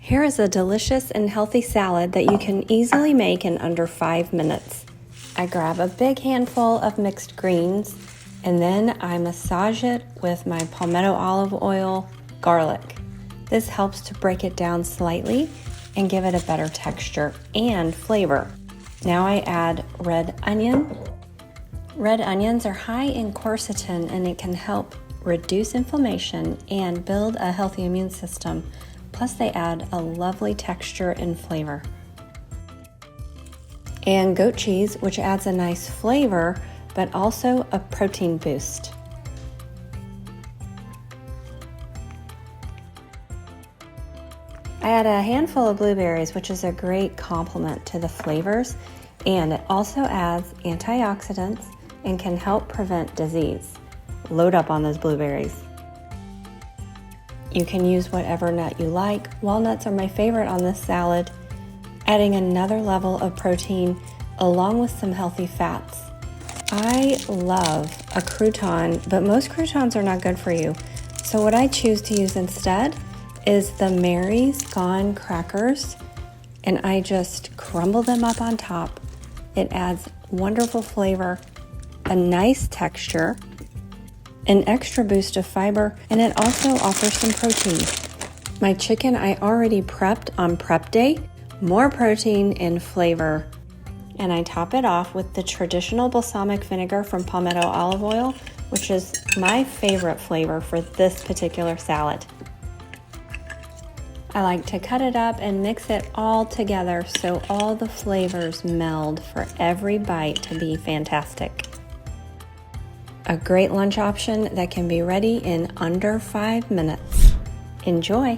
Here is a delicious and healthy salad that you can easily make in under 5 minutes. I grab a big handful of mixed greens and then I massage it with my palmetto olive oil, garlic. This helps to break it down slightly and give it a better texture and flavor. Now I add red onion. Red onions are high in quercetin and it can help reduce inflammation and build a healthy immune system. Plus they add a lovely texture and flavor. And goat cheese, which adds a nice flavor, but also a protein boost. I add a handful of blueberries, which is a great complement to the flavors, and it also adds antioxidants and can help prevent disease. Load up on those blueberries. You can use whatever nut you like. Walnuts are my favorite on this salad, adding another level of protein along with some healthy fats. I love a crouton, but most croutons are not good for you. So what I choose to use instead is the Mary's Gone crackers, and I just crumble them up on top. It adds wonderful flavor, a nice texture, an extra boost of fiber, and it also offers some protein. My chicken I already prepped on prep day, more protein and flavor. And I top it off with the traditional balsamic vinegar from palmetto olive oil, which is my favorite flavor for this particular salad. I like to cut it up and mix it all together so all the flavors meld for every bite to be fantastic. A great lunch option that can be ready in under 5 minutes. Enjoy!